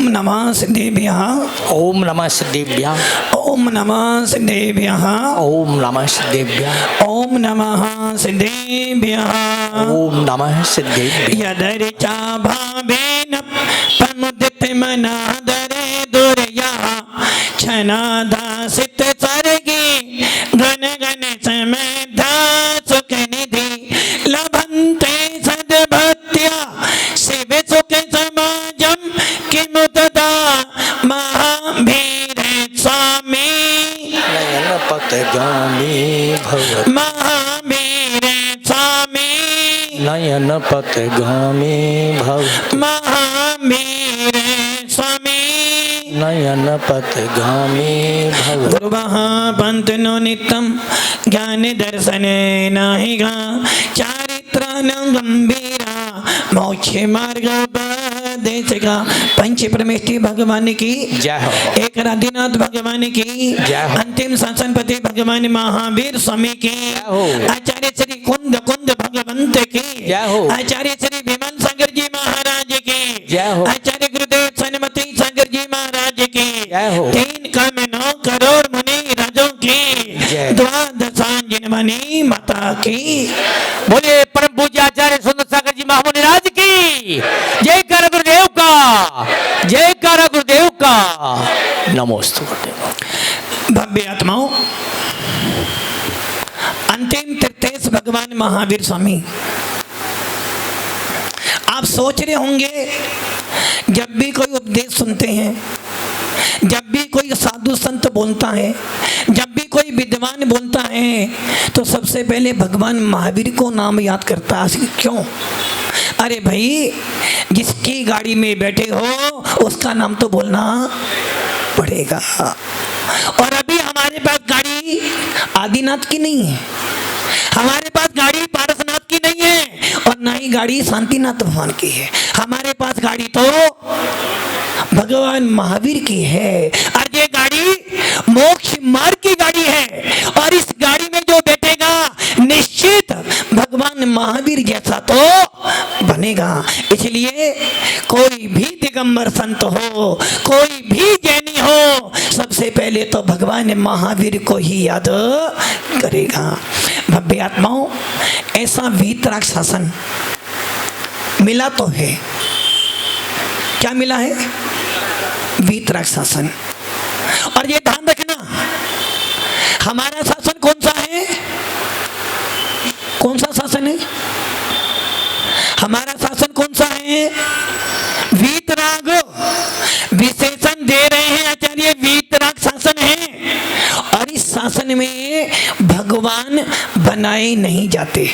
नमः सिद्धेभ्यः ओम नमः सिद्धेभ्यः ओम नमः सिद्धेभ्यः ओम नमः सिद्धेभ्यः ओम नमः सिद्धेभ्यः ओम नमः सिद्धेभ्यः यदर्चा भावेन प्रमुदित मनादरे दुर्या क्षणादासित सर्गी घन घन समधा सुख निधि लभन्ते सद्भक्त्या शिव सुख समाजम किमुतदा महावीर स्वामी नयन पथगामी भव महावीर स्वामी नयन पथगामी भव महावीर स्वामी नयन पथगामी भव गुरुवः पन्तनो नित्यं ज्ञान दर्शने नाहिगा चारित्रान गंभीरा मोक्ष मार्ग उपदेशका पंच परमेष्टि भगवान की जय हो एक राधिनाथ भगवान की जय हो। अंतिम शासनपति भगवान महावीर स्वामी की हो। आचार्य श्री कुंद कुंद भगवंत की जय हो। आचार्य श्री विमल सागर जी महाराज की जय हो। आचार्य गुरुदेव सनमती सागर जी महाराज की जय हो। 3 कम 9 करोड़ मुनि राजों की जय। द्वादशांजन मणि माता की बोलिए परम पूज्य आचार्य सुंदर सागर जी महामुनिराज की जय कर गुरुदेव का जय कर गुरुदेव का नमोस्तु गुरुदेव। भव्य आत्माओं, अंतिम तीर्थेश भगवान महावीर स्वामी। आप सोच रहे होंगे जब भी कोई उपदेश सुनते हैं, जब भी कोई साधु संत बोलता है, जब भी कोई विद्वान बोलता है तो सबसे पहले भगवान महावीर को नाम याद करता है। क्यों? अरे भाई, जिसकी गाड़ी में बैठे हो उसका नाम तो बोलना पड़ेगा। और अभी हमारे पास गाड़ी आदिनाथ की नहीं है, हमारे पास गाड़ी पारसनाथ की नहीं है, और ना ही गाड़ी शांतिनाथ भगवान की है। हमारे पास गाड़ी तो भगवान महावीर की है। और ये गाड़ी मोक्ष मार्ग की गाड़ी है, और इस गाड़ी में जो बैठेगा निश्चित भगवान महावीर जैसा तो बनेगा। इसलिए कोई भी दिगंबर संत हो, कोई भी जैनी हो, सबसे पहले तो भगवान महावीर को ही याद करेगा। भव्य आत्माओं, ऐसा वीतराग शासन मिला तो है। क्या मिला है? वीतराग शासन। और ये ध्यान रखना, हमारा शासन कौन सा है? कौन सा शासन है? हमारा शासन कौन सा है? वीतराग। विशेषण दे रहे हैं आचार्य, वीतराग शासन है। और इस शासन में भगवान बनाए नहीं जाते।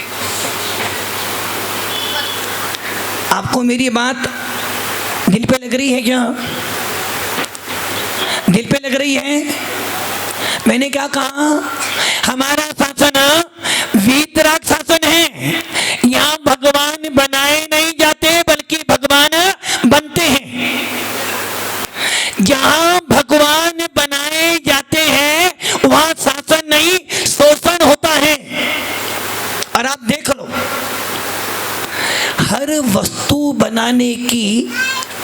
आपको मेरी बात दिल पे लग रही है क्या? दिल पे लग रही है? मैंने क्या कहा? हमारा शासन वीतराग शासन है। यहाँ भगवान बनाए नहीं जाते बल्कि भगवान बनते हैं। जहाँ भगवान बनाए जाते हैं वहाँ शासन नहीं, शोषण होता है। और आप देख लो, हर वस्तु बनाने की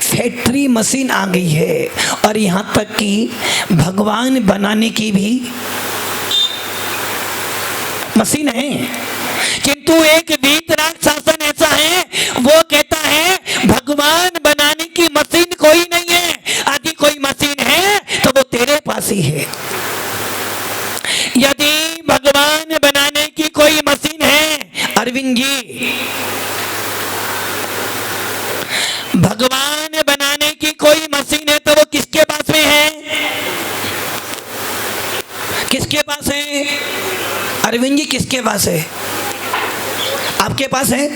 फैक्ट्री मशीन आ गई है, और यहाँ तक कि भगवान बनाने की भी मशीन है। किंतु एक वीतराग शासन ऐसा है, वो कहता है भगवान बनाने की मशीन कोई नहीं है। यदि कोई मशीन है तो वो तेरे पास ही है। यदि भगवान बनाने की कोई मशीन है, अरविंद जी, भगवान बनाने की कोई मशीन है तो वो किसके पास में है? किसके पास है? अरविंद जी, किसके पास है? आपके पास है?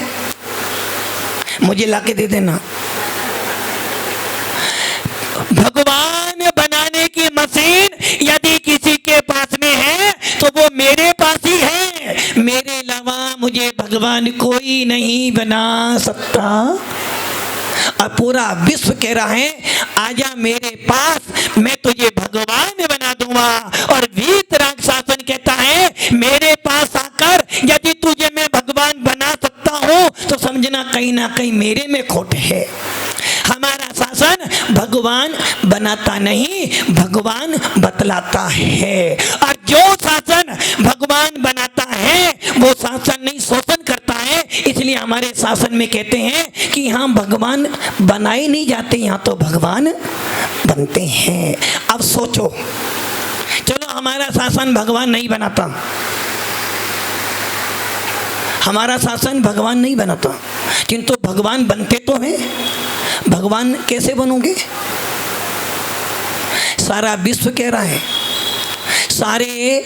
मुझे लाके दे देना। भगवान बनाने की मशीन यदि किसी के पास में है तो वो मेरे पास ही है। मेरे अलावा मुझे भगवान कोई नहीं बना सकता। और पूरा विश्व कह रहा है आजा मेरे पास, मैं तुझे भगवान बना दूंगा। और वीतराग शासन कहता है मेरे पास आकर यदि तुझे मैं भगवान बना सकता हूं तो समझना कहीं ना कहीं मेरे में खोट है। हमारा शासन भगवान बनाता नहीं, भगवान बतलाता है। और जो शासन भगवान बनाता है वो शासन नहीं, शोषण करता है। इसलिए हमारे शासन में कहते हैं कि यहाँ भगवान बनाए नहीं जाते, यहाँ तो भगवान बनते हैं। अब सोचो, चलो हमारा शासन भगवान नहीं बनाता, हमारा शासन भगवान नहीं बनाता, किंतु भगवान बनते तो हैं। भगवान कैसे बनोगे? सारा विश्व कह रहा है, सारे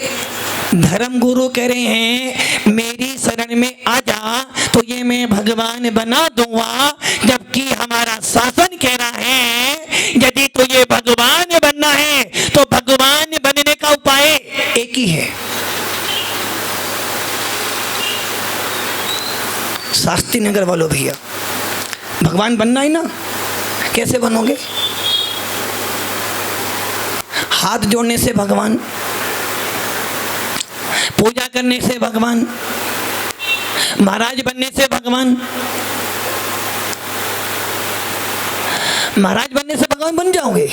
धर्म गुरु कह रहे हैं मेरी शरण में आ जा तो ये मैं भगवान बना दूंगा। जबकि हमारा शासन कह रहा है यदि तो ये भगवान बनना है तो भगवान बनने का उपाय एक ही है, शास्त्री नगर वालों भैया, भगवान बनना है ना, कैसे बनोगे? हाथ जोड़ने से भगवान, पूजा करने से भगवान, महाराज बनने से भगवान, महाराज बनने से भगवान बन जाओगे?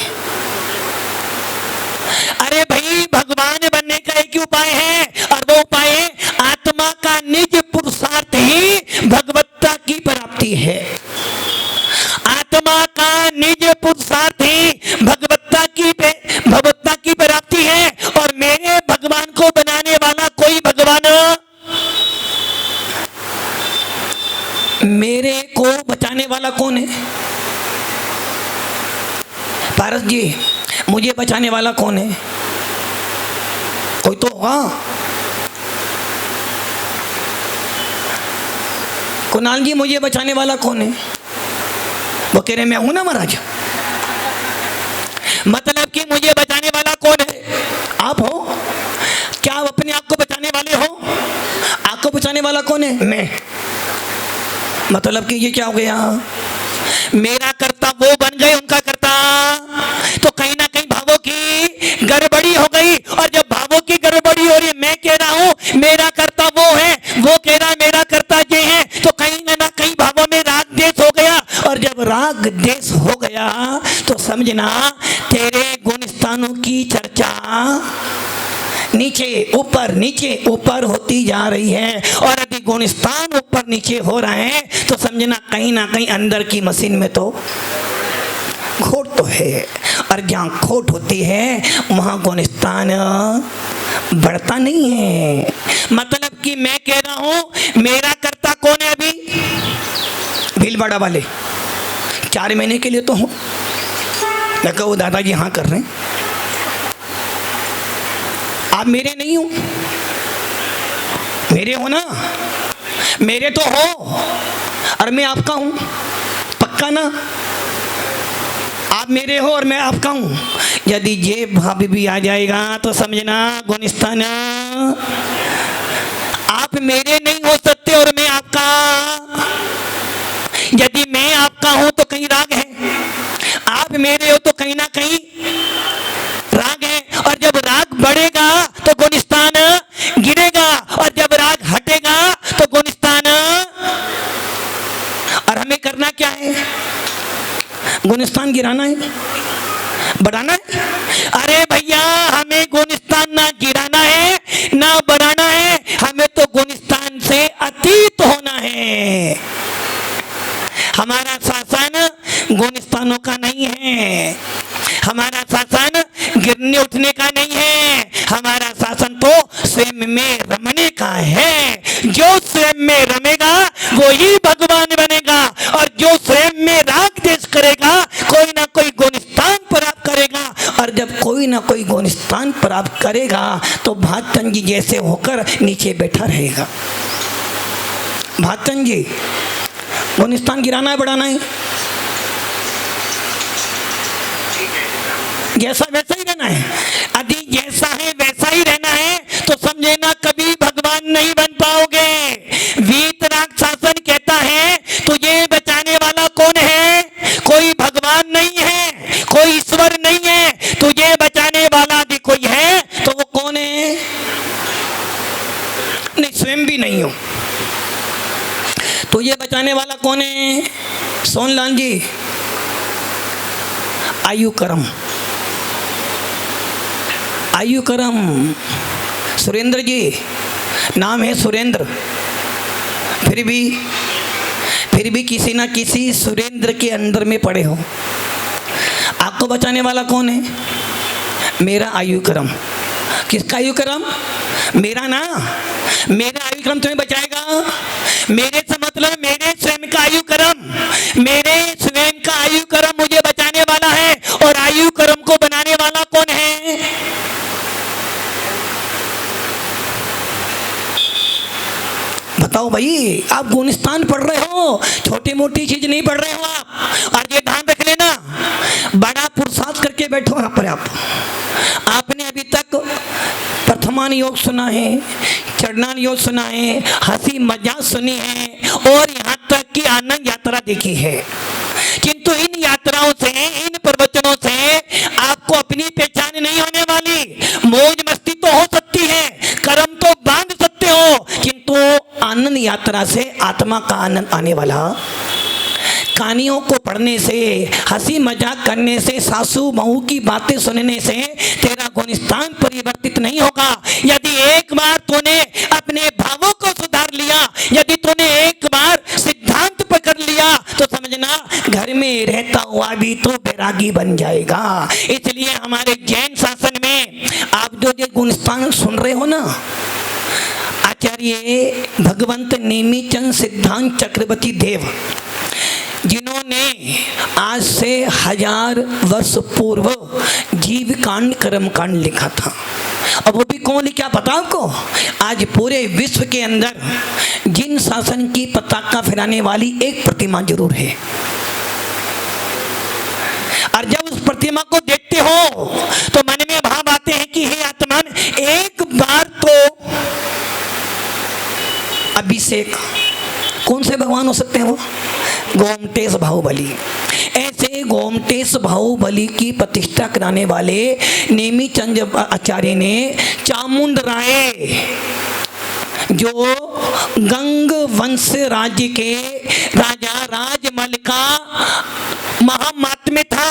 अरे भाई, भगवान बनने का एक ही उपाय है और वो उपाय है आत्मा का निज पुरुषार्थ ही भगवत्ता की प्राप्ति है। आत्मा का निज पुरुषार्थ ही भगवत्ता की प्राप्ति है। और मेरे भगवान को बनाने वाला कोई भगवान, मेरे को बचाने वाला कौन है? पारस जी, मुझे बचाने वाला कौन है? कोई तो होगा। कुणाल जी, मुझे बचाने वाला कौन है? वो कह रहे मैं हूं ना महाराज। मतलब कि मुझे बचाने वाला कौन है? आप हो। क्या आप अपने आप को बचाने वाले हो? आपको बचाने वाला कौन है? मैं। मतलब कि ये क्या हो गया? मेरा कर्ता वो बन गए उनका कर्ता, तो कहीं ना कहीं भावों की गड़बड़ी हो गई। और जब भावों की गड़बड़ी हो रही है, मैं कह रहा हूं मेरा कर्ता वो है, वो कह रहा है मेरा कर्ता ये है, तो कहीं ना कहीं भावों में राग देश हो गया। और जब राग देश हो गया तो समझना तेरे गुणस्थानों की चर्चा नीचे ऊपर होती जा रही है। और यदि गुणस्थान ऊपर नीचे हो रहे हैं तो समझना कहीं ना कहीं अंदर की मशीन में तो खोट तो है। और जहाँ खोट होती है वहाँ गुणस्थान बढ़ता नहीं है। मतलब कि मैं कह रहा हूँ मेरा कर्ता कौन है? अभी भीलवाड़ा वाले 4 महीने के लिए तो हूँ। मैं कहूँ दादाजी हाँ कर रहे हैं, आप मेरे नहीं हो, मेरे हो ना, मेरे तो हो और मैं आपका हूं, पक्का ना? आप मेरे हो और मैं आपका हूं। यदि ये भाव भी आ जाएगा तो समझना गुणस्थान, आप मेरे नहीं हो सकते और मैं आपका। यदि मैं आपका हूं तो कहीं राग है, आप मेरे हो तो कहीं ना कहीं राग है। और जब राग बढ़ेगा तो गुणस्थान गिरेगा, और जब राग हटेगा तो गुणस्थान। और हमें करना क्या है? गुणस्थान गिराना है, बढ़ाना है? अरे भैया, हमें गुणस्थान ना गिराना है ना बढ़ाना है, हमें तो गुणस्थान से अतीत होना है। हमारा शासन गुणस्थानों का नहीं है, हमारा शासन गिरने उठने का नहीं है, हमारा शासन तो स्वयं में रमने का है। जो स्वयं में रमेगा वो ही भगवान बनेगा। और जो स्वयं में राग देश करेगा कोई ना कोई गुणस्थान प्राप्त करेगा। और जब कोई ना कोई गुणस्थान प्राप्त करेगा तो भातन जी जैसे होकर नीचे बैठा रहेगा। भातन जी, गुणस्थान गिराना है बढ़ाना है? जैसा वैसा ही रहना है। यदि जैसा है वैसा ही रहना है तो समझे ना कभी भगवान नहीं बन पाओगे। वीतराग शासन कहता है तुझे बचाने वाला कौन है? कोई भगवान नहीं है, कोई ईश्वर नहीं है, तुझे बचाने वाला यदि कोई है तो वो कौन है? नहीं, स्वयं भी नहीं हो। तुझे बचाने वाला कौन है? सोनलाल जी, आयु करम, आयु करम। सुरेंद्र जी, नाम है सुरेंद्र, फिर भी किसी ना किसी सुरेंद्र के अंदर में पड़े हो। आपको बचाने वाला कौन है? मेरा आयु करम। किसका आयु करम? मेरा ना, मेरा आयु करम तुम्हें बचाएगा। मेरे से मतलब मेरे स्वयं का आयु करम, मेरे स्वयं का आयु करम मुझे बचाने वाला है। और आयु करम को बनाने वाला कौन है? बताओ भाई, आप गुणस्थान पढ़ रहे हो, छोटी मोटी चीज नहीं पढ़ रहे हो आप। और ये ध्यान रख लेना, बड़ा पुरुषार्थ करके बैठो यहाँ पर। आपने अभी तक प्रथमान योग सुना है, चरणान योग सुना है, हंसी मजाक सुनी है, और यहाँ तक कि आनंद यात्रा देखी है। किंतु इन यात्राओं से, इन प्रवचनों से आपको अपनी पहचान नहीं होने वाली। मौज मस्ती तो हो सकती है, कर्म तो बांध सकते हो, किंतु आनंद यात्रा से आत्मा का आनंद आने वाला। कहानियों को पढ़ने से, हंसी मजाक करने से, सासू बहू की बातें सुनने से तेरा गुणस्थान परिवर्तित नहीं होगा। यदि एक बार तूने अपने भावों को सुधार लिया, यदि तूने एक बार सिद्धांत पकड़ लिया, तो समझना घर में रहता हुआ भी तो बैरागी बन जाएगा। इसलिए हमारे जैन शासन में आप जो ये गुणस्थान सुन रहे हो ना, आचार्य भगवंत नेमीचंद सिद्धांत चक्रवर्ती देव, जिन्होंने आज से 1000 वर्ष पूर्व जीव कांड कर्म कांड लिखा था। अब वो भी कौन लिखा पता आपको? आज पूरे विश्व के अंदर जिन शासन की पताका फहराने वाली एक प्रतिमा जरूर है। और जब उस प्रतिमा को देखते हो तो मन में भाव आते हैं कि हे आत्मान, एक बार तो अभिषेक, कौन से भगवान हो सकते हैं वो? गोमटेश बाहुबली। ऐसे गोमटेश बाहुबली की प्रतिष्ठा कराने वाले नेमीचंद आचार्य ने चामुंड राय, जो गंग वंश राज्य के राजा राजमल का महामात्म्य था,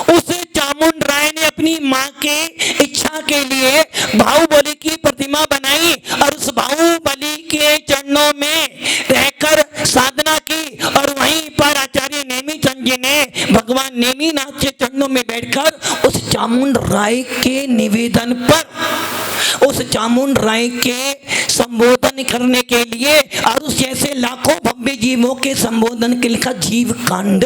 उस चामुंड राय ने अपनी माँ के इच्छा के लिए बाहुबली की प्रतिमा बनाई और उस बाहुबली के चरणों में रहकर साधना की। और वहीं पर आचार्य नेमीचंद जी ने भगवान नेमीनाथ के चरणों में बैठकर उस चामुंड राय के निवेदन पर, उस चामुंड राय के संबोधन करने के लिए और उस जैसे लाखों भव्य जीवों के संबोधन के लिखा जीव कांड।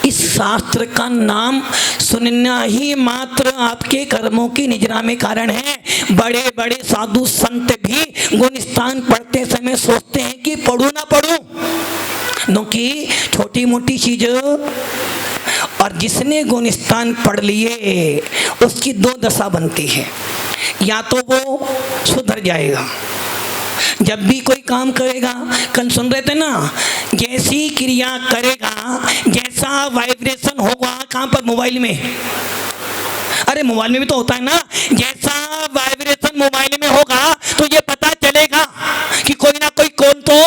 इस शास्त्र का नाम सुनना ही मात्र आपके कर्मों की निजरा में कारण है। बड़े बड़े साधु संत भी गुणस्थान पढ़ते समय सोचते हैं कि पढ़ूं ना पढ़ूं, क्योंकि छोटी मोटी चीज। और जिसने गुणस्थान पढ़ लिए उसकी दो दशा बनती है, या तो वो सुधर जाएगा, जब भी कोई काम करेगा, कल सुन रहे थे ना, जैसी क्रिया करेगा जैसा वाइब्रेशन होगा। कहाँ पर? मोबाइल में। अरे मोबाइल में भी तो होता है ना, जैसा वाइब्रेशन मोबाइल में होगा तो ये पता चलेगा कि कोई ना कोई कॉल तो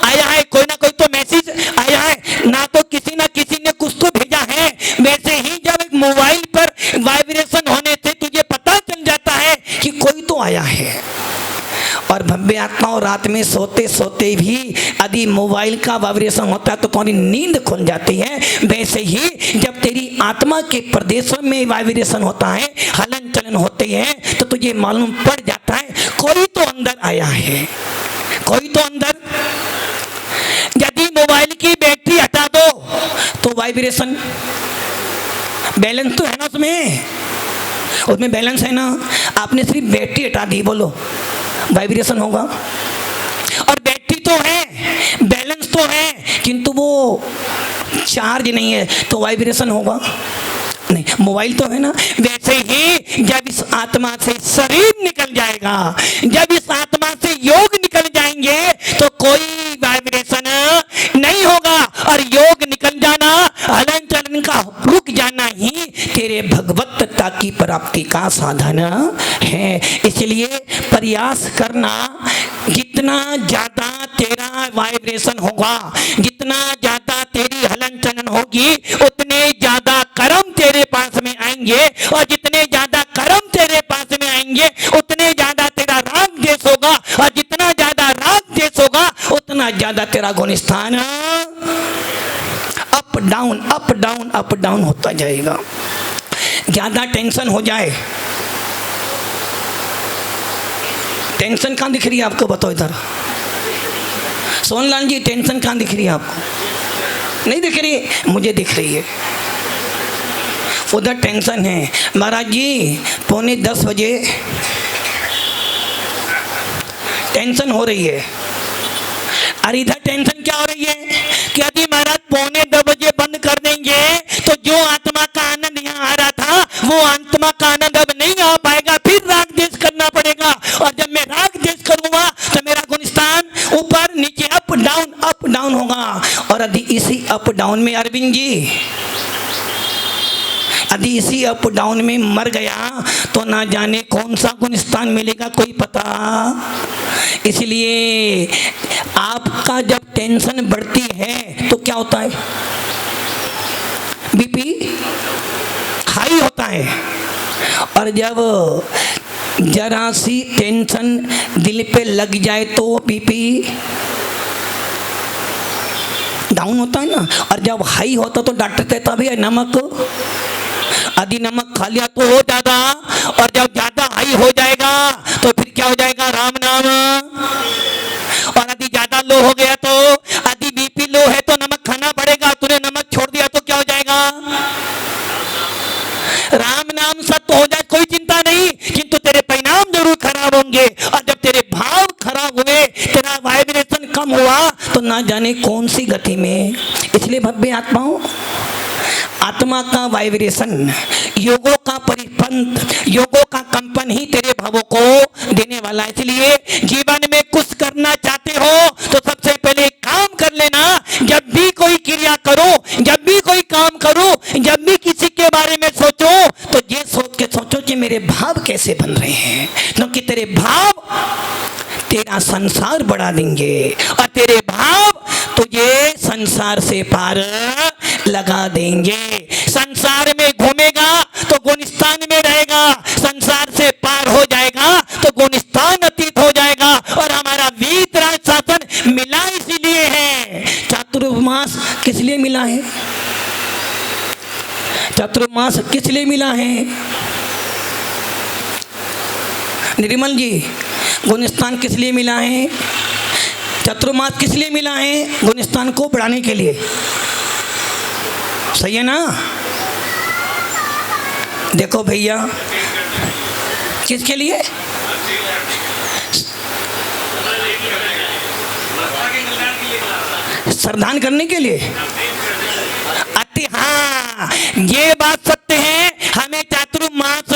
आया है, कोई ना कोई तो मैसेज आया है, ना तो किसी ना किसी ने कुछ तो भेजा है। वैसे ही जब एक मोबाइल पर वाइब्रेशन होने से तुझे पता चल जाता है कि कोई तो आया है। और भव्य आत्माओं रात में सोते सोते भी यदि मोबाइल का वाइब्रेशन होता है तो तुम्हारी नींद खुल जाती है। वैसे ही जब तेरी आत्मा के प्रदेशों में वाइब्रेशन होता है, हलन चलन होते हैं, तो तुझे मालूम पड़ जाता है कोई तो अंदर आया है, कोई तो अंदर। यदि मोबाइल की बैटरी हटा दो तो वाइब्रेशन, बैलेंस तो है ना उसमें बैलेंस है ना। आपने सिर्फ बैटरी हटा दी, बोलो वाइब्रेशन होगा। और बैटरी तो है, बैलेंस तो है, किंतु वो चार्ज नहीं है तो वाइब्रेशन होगा नहीं। मोबाइल तो है ना। वैसे ही जब इस आत्मा से शरीर निकल जाएगा, जब इस आत्मा से योग निकल जाएंगे तो कोई वाइब्रेशन नहीं होगा। और योग निकल जाना, हलन चलन का रुक जाना ही तेरे भगवत्ता की प्राप्ति का साधन है। इसलिए प्रयास करना, जितना ज्यादा तेरा वाइब्रेशन होगा, जितना ज्यादा तेरी हलन चलन होगी, उतने ज्यादा कर्म तेरे तेरा गुणस्थान up down up down up down होता जाएगा। ज्यादा टेंशन हो जाए, टेंशन कहाँ दिख रही है आपको, बताओ इधर। सोनलाल जी टेंशन कहाँ दिख रही है आपको? नहीं दिख रही, मुझे दिख रही है। उधर टेंशन है महाराज जी, 9:45 बजे टेंशन हो रही है। और इधर टेंशन क्या हो रही है कि यदि महाराज 9:45 बजे बंद कर देंगे तो जो आत्मा का आनंद यहाँ आ रहा था वो आत्मा का आनंद अब नहीं आ पाएगा, फिर राग द्वेष करना पड़ेगा। और जब मैं राग द्वेष करूंगा तो मेरा गुणस्थान ऊपर नीचे अप डाउन होगा। और यदि इसी अप डाउन में अरविंद जी यदि इसी अप डाउन में मर गया तो ना जाने कौन सा गुणस्थान मिलेगा, कोई पता। इसलिए आपका जब टेंशन बढ़ती है तो क्या होता है, बीपी हाई होता है। और जब जरा सी टेंशन दिल पे लग जाए तो बीपी डाउन होता है ना। और जब हाई होता तो डॉक्टर कहता भैया नमक, यदि नमक खा लिया तो हो ज्यादा, और जब ज्यादा हाई हो जाएगा तो फिर क्या हो जाएगा, राम नाम। और यदि ज्यादा लो हो गया तो यदि बीपी लो है तो नमक खाना पड़ेगा, तूने नमक छोड़ दिया तो क्या हो जाएगा, राम नाम सत्य हो जाए, कोई चिंता नहीं, किंतु तेरे परिणाम जरूर खराब होंगे। और जब तेरे भाव खराब हुए, तेरा वाइब्रेशन कम हुआ तो ना जाने कौन सी गति में। इसलिए भव्य आत्माओं, आत्मा का वाइब्रेशन, योगों का परिपंथ, योगों का कंपन ही तेरे भावों को देने वाला है। इसलिए जीवन में कुछ करना चाहते हो तो सबसे पहले काम कर लेना। जब भी कोई क्रिया करो, जब भी कोई काम करो, जब भी किसी के बारे में सोचो तो ये सोच के सोचो कि मेरे भाव कैसे बन रहे हैं, क्योंकि तेरे भाव तेरा संसार बढ़ा देंगे और तेरे भाव तुझे संसार से पार लगा देंगे। संसार में घूमेगा तो गुणस्थान में रहेगा, संसार से पार हो जाएगा तो गुणस्थान अतीत हो जाएगा। और हमारा वीतराग शासन मिला इसीलिए है। चातुर्मास किस लिए मिला है, चातुर्मास किस लिए मिला है निर्मल जी, गुणस्थान किस लिए मिला है, चतुर्मास किस लिए मिला है, गुणस्थान को बढ़ाने के लिए, सही है ना। देखो भैया किसके लिए, श्रद्धान करने के लिए। अति हाँ, ये बात सत्य है, हमें चातुर्मास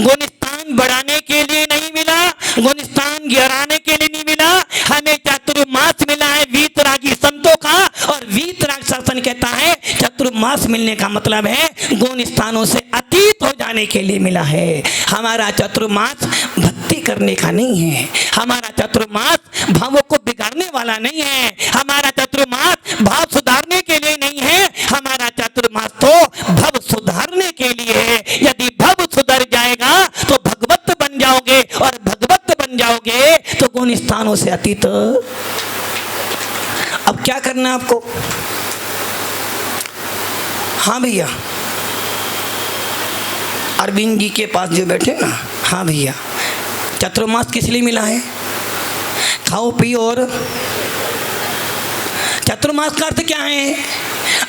गुणस्थान बढ़ाने के लिए नहीं मिला, गुणस्थान गिराने के लिए नहीं मिला, हमें चातुर्मास मिला है वीतरागी संतों का। और वीतराग शासन कहता है चातुर्मास मिलने का मतलब है गुण स्थानों से अतीत हो जाने के लिए मिला है। हमारा चातुर्मास भक्ति करने का नहीं है, हमारा चातुर्मास भावों को बिगाड़ने वाला नहीं है, हमारा चातुर्मास भाव सुधारने के लिए नहीं है, हमारा चातुर्मास तो भव सुधारने के लिए है। यदि भव सुधर जाएगा तो भगवत बन जाओगे, और भगवत बन जाओगे तो गुण स्थानों से अतीत। अब क्या करना है आपको, हाँ भैया अरविंद जी के पास जो बैठे ना, हाँ भैया चातुर्मास किस लिए मिला है, खाओ पियो। और चातुर्मास का अर्थ क्या है,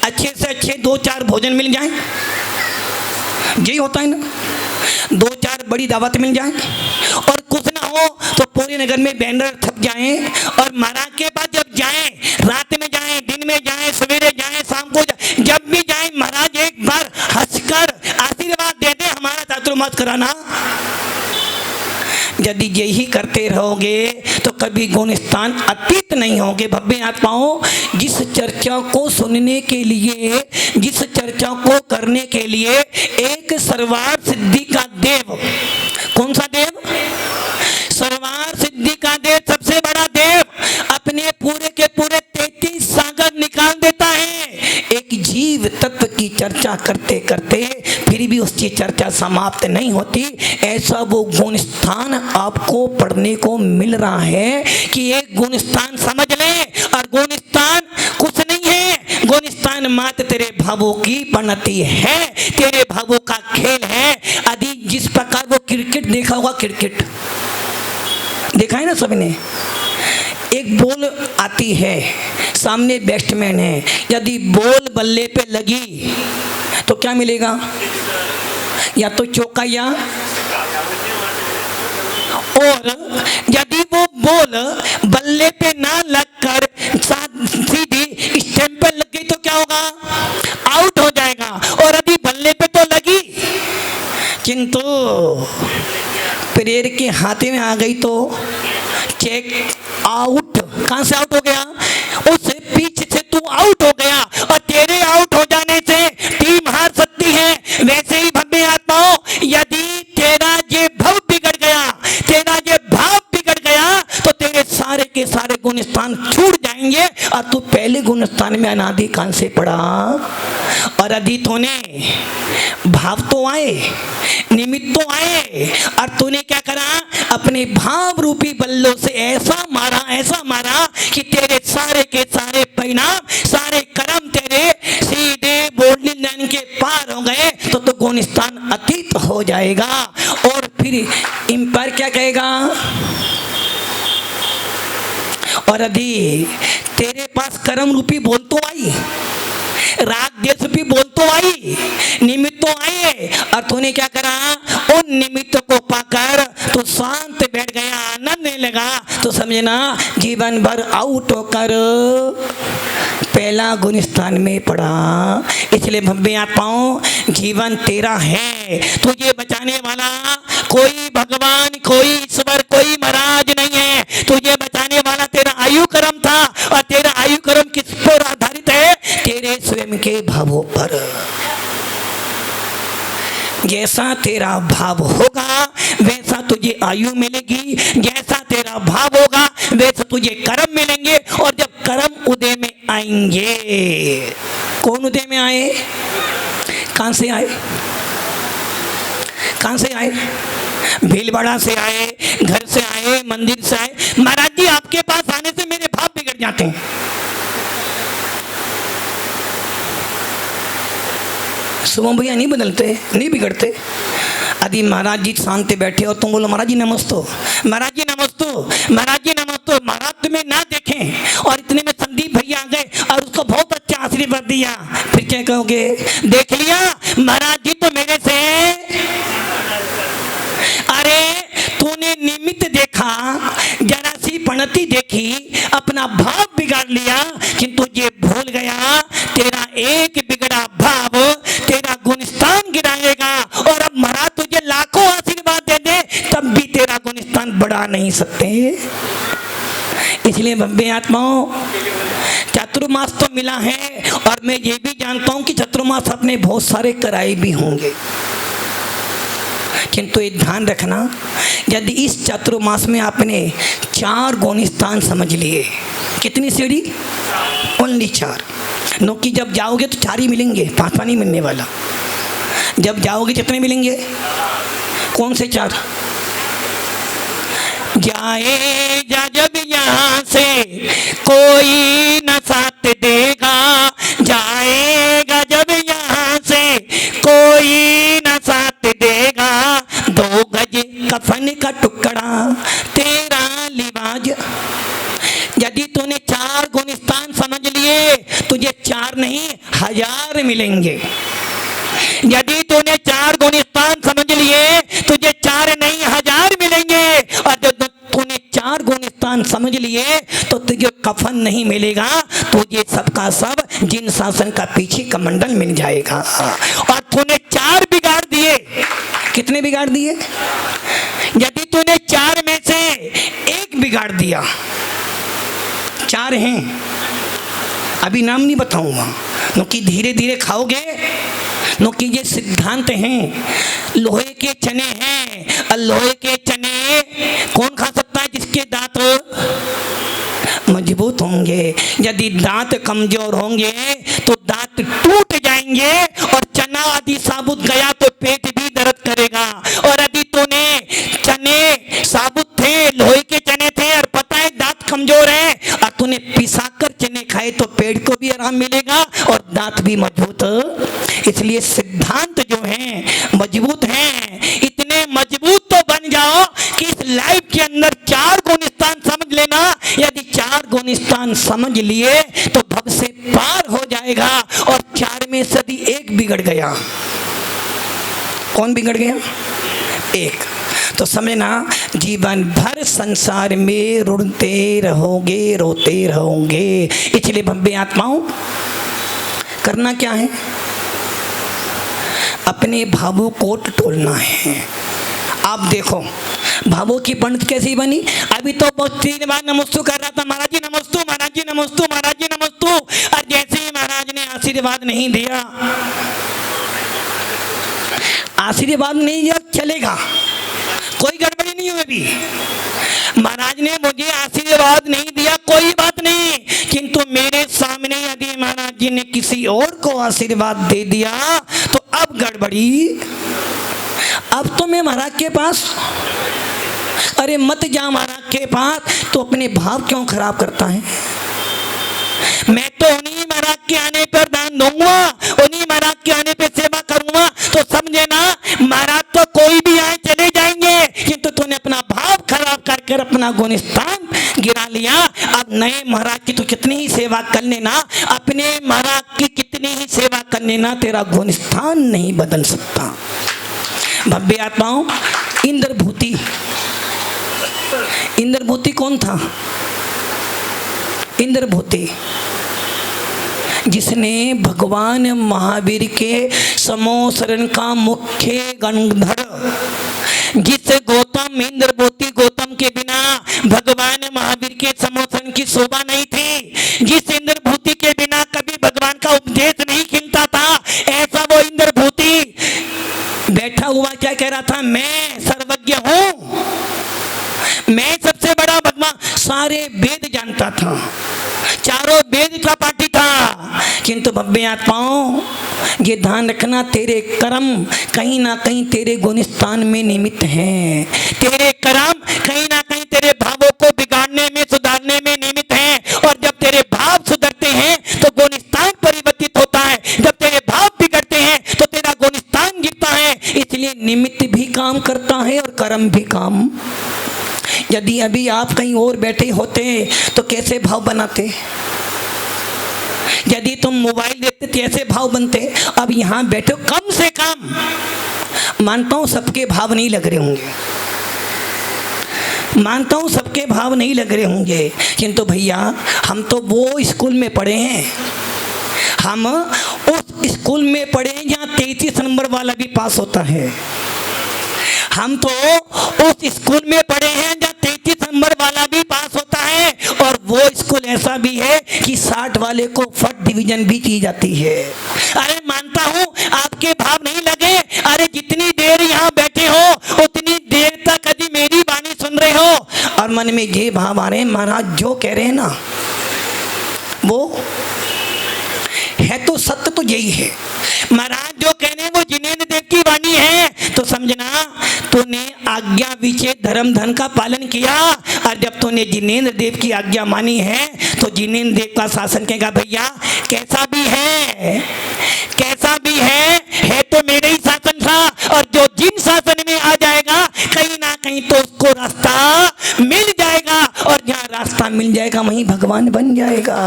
अच्छे से अच्छे 2-4 भोजन मिल जाए, यही होता है ना, 2-4 बड़ी दावत मिल जाए, और कुछ ना हो तो पूरे नगर में बैनर छप जाए। और महाराज के पास जब जाएं, रात में जाएं, दिन में जाएं, सवेरे जाएं, शाम को जाएं, जब भी जाएं महाराज एक बार हंसकर आशीर्वाद दे दे, हमारा चातुर्मास कराना। यदि यही करते रहोगे तो कभी गुणस्थान अतीत नहीं होगे। भव्य आत्माओं, जिस चर्चा को सुनने के लिए, जिस चर्चा को करने के लिए एक सर्वार्थ सिद्धि का देव, कौन सा देव, सर्वार्थ सिद्धि का देव, सबसे बड़ा देव, अपने पूरे के पूरे 33 सागर निकाल देता है एक जीव तत्व की चर्चा करते करते फिर भी उसकी चर्चा समाप्त नहीं होती। ऐसा वो गुण स्थान आपको पढ़ने को मिल रहा है कि एक गुण स्थान समझ लें। और गुण स्थान कुछ नहीं है, गुण स्थान मात्र तेरे भावों की बनती है, तेरे भावों का खेल है। यदि जिस प्रकार वो क्रिकेट देखा होगा, क्रिकेट देखा है ना सबने, एक बॉल आती है, सामने बैट्समैन है, यदि बॉल बल्ले पे लगी तो क्या मिलेगा, या तो चौका या, और यदि वो बॉल बल्ले पे ना लगकर सीधी स्टैंप पे लग गई तो क्या होगा, आउट हो जाएगा। और यदि बल्ले पे तो लगी किंतु प्लेयर के हाथे में आ गई तो चेक आउट। कहां से आउट हो गया, उस पिच से तू आउट हो गया, और तेरे आउट हो जाने से टीम हार सकती है। वैसे ही भव्य आत्माओं, यदि तेरा ये भाव बिगड़ गया, तेरा ये भाव बिगड़ गया तो तेरे सारे के सारे गुण स्थान छूट जाएंगे, और तू पहले गुण स्थान में अनादि काल से पड़ा। और यदि तूने भाव तो आए, निमित्त तो आए, और तूने क्या करा, अपने भाव रूपी बल्लों से ऐसा मारा कि तेरे सारे के सारे परिणाम, सारे कर्म तेरे सीधे बोर्डिंग लाइन के पार हो गए, तो गुण स्थान अतीत हो जाएगा। और फिर एम्पायर क्या कहेगा, और यदि तेरे पास कर्म रूपी बोल तो आई, राग देश भी बोल तो आई, निमित्त तो आए, और तूने क्या करा, उन निमित्त को पाकर तो शांत बैठ गया, आनंद नहीं लगा, तो समझना जीवन भर आउट होकर पहला गुण स्थान में पड़ा। इसलिए भव्य आत्माओं, जीवन तेरा है, तुझे बचाने वाला कोई भगवान, कोई ईश्वर, कोई महाराज नहीं है। तुझे बचाने वाला तेरा आयु कर्म था, और तेरा आयु कर्म किस पर आधारित है, तेरे स्वयं के भावों पर। जैसा तेरा भाव होगा वैसा तुझे आयु मिलेगी, जैसा तेरा भाव होगा वैसे तुझे कर्म मिलेंगे। और जब कर्म उदय में आएंगे, कौन उदय में आए, कहां से आए, कहां से आए, भीलवाड़ा से आए, घर से आए, मंदिर से आए। महाराज जी आपके पास आने से मेरे भाव बिगड़ जाते हैं। सुबह भैया नहीं बदलते, नहीं बिगड़ते। यदि महाराज जी शांति बैठे और तुम बोलो महाराज जी नमस्तो, महाराज जी नमस्तो, महाराज जी नमस्तो, महाराज तुम्हें ना देखें और इतने में संदीप भैया आ गए और उसको बहुत अच्छा आशीर्वाद दिया, फिर क्या कहोगे, देख लिया महाराज जी तो मेरे से, अरे तूने निमित्त देखा, जरा सी पणती देखी, अपना भाव बिगाड़ लिया, किंतु ये भूल गया तेरा एक बिगड़ा भाव तेरा गुण स्थान गिराएगा। और अब महाराज तुझे लाखों आशीर्वाद दे दे तब भी तेरा गुण स्थान बढ़ा नहीं सकते। इसलिए भव्य आत्माओं, चतुर्मास तो मिला है, और मैं ये भी जानता हूं कि चतुर्मास अपने बहुत सारे कराए भी होंगे, किंतु एक ध्यान रखना, यदि इस चतुर्मास में आपने 4 गुण स्थान समझ लिए, कितनी सीढ़ी, ओनली 4, नो कि जब जाओगे तो 4 ही मिलेंगे, 5वां नहीं मिलने वाला। जब जाओगे कितने मिलेंगे, कौन से 4, जाएगा जब यहाँ से कोई न साथ देगा, जाएगा जब यहाँ से कोई न साथ देगा, 2 गज कफन का टुकड़ा तेरा लिबाज। यदि तूने 4 गुण स्थान समझ लिए, तुझे 4 नहीं 1000 मिलेंगे। यदि तूने 4 गुण स्थान समझ लिए, तुझे 4 नहीं 1000 मिलेंगे। और जब तूने 4 गुण स्थान समझ लिए तो तुझे कफन नहीं मिलेगा, तुझे सबका सब जिन शासन का पीछे का मंडल मिल जाएगा। और तूने 4 बिगाड़ दिए, कितने बिगाड़ दिए, यदि तूने 4 में से 1 बिगाड़ दिया, 4 हैं, अभी नाम नहीं बताऊंगा, क्योंकि धीरे धीरे खाओगे, क्योंकि ये सिद्धांत हैं, लोहे के चने हैं, और लोहे के चने कौन खा सकता है, जिसके दांत मजबूत हों। होंगे। यदि दांत कमजोर होंगे तो दांत टूट जाएंगे, और चना आदि साबुत गया तो पेट भी दर्द करेगा। और यदि तूने चने साबुत थे, लोहे के चने थे, और पता है दांत कमजोर है, और तूने पिसाकर चने खाए तो पेट को भी आराम मिलेगा और दांत भी मजबूत। इसलिए सिद्धांत जो हैं मजबूत हैं। इतने मजबूत तो बन जाओ कि इस लाइफ के अंदर 4 गुणस्थान समझ लेना। यदि 4 गुणस्थान समझ लिए तो भव से पार हो जाएगा। और 4 में से यदि 1 बिगड़ गया, कौन बिगड़ गया? 1, तो समझना जीवन भर संसार में रुड़ते रहोगे, रोते रहोगे। इसलिए भव्य आत्माओं, करना क्या है? अपने भावों को टटोलना है। आप देखो भावों की पंडित कैसी बनी। अभी तो बहुत 3 बार नमस्तु कर रहा था, महाराज जी नमस्तु, महाराज जी नमस्तु, महाराज जी नमस्तु। और जैसे ही महाराज ने आशीर्वाद नहीं दिया, आशीर्वाद नहीं दिया चलेगा, कोई गड़बड़ी नहीं हुई। अभी महाराज ने मुझे आशीर्वाद नहीं दिया, कोई बात नहीं, किंतु मेरे सामने यदि महाराज जी ने किसी और को आशीर्वाद दे दिया तो अब गड़बड़ी। अब तो मैं महाराज के पास, अरे मत जा महाराज के पास, तो अपने भाव क्यों खराब करता है? मैं तो उन्हीं महाराज के आने पर दान दूंगा, उन्हीं महाराज के आने पर सेवा करूंगा। तो समझे ना, महाराज तो कोई भी आए चले जाएंगे, किंतु तूने अपना भाव खराब करके अपना गुणस्थान गिरा लिया। अब नए महाराज की तो कितनी ही सेवा कर लेना, अपने महाराज की कितनी ही सेवा कर लेना, तेरा गुणस्थान नहीं बदल सकता। भव्य आत्माओं, इंद्रभूति, इंद्रभूति कौन था? इंद्रभूति जिसने भगवान महावीर के समोसरण का मुख्य गणधर, जिस गौतम, इंद्रभूति गौतम के बिना भगवान महावीर के समोसरण की शोभा नहीं थी, जिस इंद्रभूति के बिना कभी भगवान का उपदेश नहीं खिलता था, ऐसा वो इंद्रभूति बैठा हुआ क्या कह रहा था? मैं सर्वज्ञ हूं, मैं सबसे बड़ा भगवान, सारे वेद जानता था, चारों वेद का पाठी था। किंतु भव्य आत्माओं, ये ध्यान रखना, तेरे कर्म कहीं ना कहीं तेरे गुणस्थान में निमित्त हैं। तेरे कर्म कहीं ना कहीं तेरे भावों को बिगाड़ने में, सुधारने में निमित्त हैं। और जब तेरे भाव सुधरते हैं तो गुणस्थान परिवर्तित होता है, जब तेरे भाव बिगड़ते हैं तो तेरा गुणस्थान गिरता है। इसलिए निमित्त भी काम करता है और कर्म भी काम। यदि अभी आप कहीं और बैठे होते तो कैसे भाव बनाते? यदि तुम मोबाइल देखते तो ऐसे भाव बनते। अब यहाँ बैठे, कम से कम मानता हूं सबके भाव नहीं लग रहे होंगे, मानता हूं सबके भाव नहीं लग रहे होंगे, किंतु भैया हम तो वो स्कूल में पढ़े हैं, हम उस स्कूल में पढ़े हैं जहाँ 33 नंबर वाला भी पास होता है। हम तो उस स्कूल में पढ़े हैं जहाँ 33 नंबर वाला भी पास होता है, और वो स्कूल ऐसा भी है कि 60 वाले को फर्स्ट डिवीजन भी की जाती है। अरे मानता हूँ आपके भाव नहीं लगे, अरे जितनी देर यहाँ बैठे हो उतनी देर तक यदि मेरी वाणी सुन रहे हो और मन में ये भाव आ रहे हैं, महाराज जो कह रहे हैं ना वो है, तो सत्य तो यही है। महाराज जो कह रहे हैं वो जिनेंद्र देव की वाणी है, तो समझना तूने आज्ञा विचय धर्म धन का पालन किया। और जब तूने जिनेंद्र देव की आज्ञा मानी है तो जिनेंद्र देव का शासन कहेगा भैया कैसा भी है, कैसा भी है तो मेरे ही शासन था। और जो जिन शासन में आ जाएगा कहीं ना कहीं तो उसको रास्ता मिल जाएगा, और जहाँ रास्ता मिल जाएगा वहीं भगवान बन जाएगा।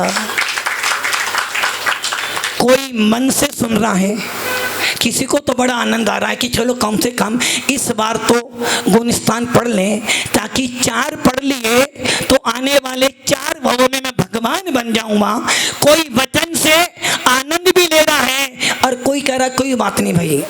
कोई मन से सुन रहा है, किसी को तो बड़ा आनंद आ रहा है कि चलो कम से कम इस बार तो गुणस्थान पढ़ लें, ताकि 4 पढ़ लिए तो आने वाले 4 भवों में मैं भगवान बन जाऊंगा। कोई वचन से आनंद भी ले रहा है, और कोई कह रहा कोई बात नहीं भाई,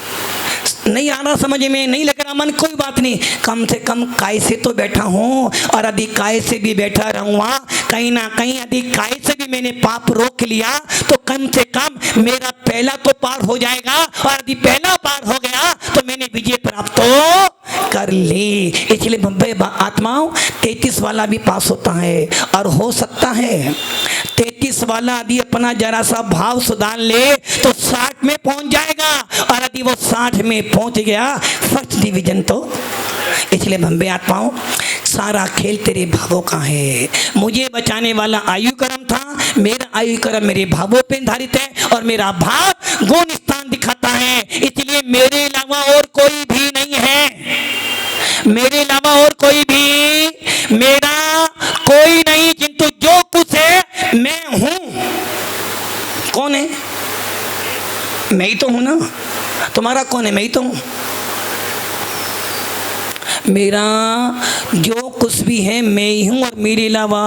नहीं आ रहा समझ में, नहीं लग रहा मन, कोई बात नहीं, कम से कम काय से तो बैठा हूँ, और यदि काय से भी बैठा रहूँगा कहीं ना कहीं, यदि काय से भी मैंने पाप रोक लिया तो कम से कम मेरा पहला तो पार हो जाएगा, और यदि पहला पार हो गया तो मैंने विजय प्राप्त तो कर ली। इसलिए भव्य आत्माओं 33 वाला भी पास होता है और हो सकता है 33 वाला यदि अपना जरा सा भाव सुधार ले तो 60 में पहुंच जाएगा, और यदि वो 60 में पहुंच गया फर्स्ट डिवीजन तो। इसलिए भव्य आत्माओं सारा खेल तेरे भावों का है। मुझे बचाने वाला आयु कर्म था, मेरा आयु कर्म मेरे भावों पे आधारित है और मेरा भाव गुण स्थान दिखाता है। इसलिए मेरे अलावा और कोई भी नहीं है, मेरे अलावा और कोई भी, मेरा कोई नहीं, किंतु जो कुछ है मैं हूं। कौन है? मैं ही तो हूं ना। तुम्हारा कौन है? मैं ही तो हूं। मेरा जो कुछ भी है मैं ही हूं और मेरे अलावा।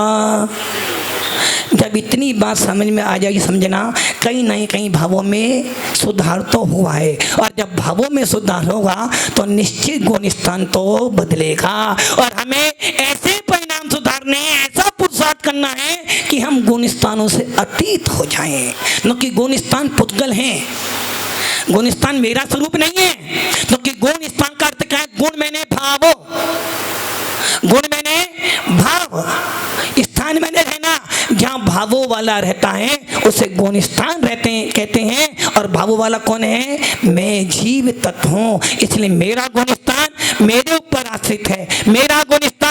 जब इतनी बात समझ में आ जाएगी, समझना कहीं नहीं कहीं भावों में सुधार तो हुआ है, और जब भावों में सुधार होगा तो निश्चित गुण स्थान तो बदलेगा, और हमें ऐसे परिणाम सुधारने, ऐसा पुरुषार्थ करना है कि हम गुण स्थानों से अतीत हो जाएं। क्योंकि गुण स्थान पुद्गल हैं, गुण स्थान मेरा स्वरूप नहीं है। क्योंकि गुण स्थान का अर्थ क्या है? गुण मैंने भाव, गुण मैंने भाव, स्थान मैंने रहना। जहाँ भावों वाला रहता है उसे गुण स्थान रहते हैं कहते हैं, और भावों वाला कौन है? मैं जीव तत्व हूँ। इसलिए मेरा गुण स्थान मेरे ऊपर आश्रित है, मेरा गुण स्थान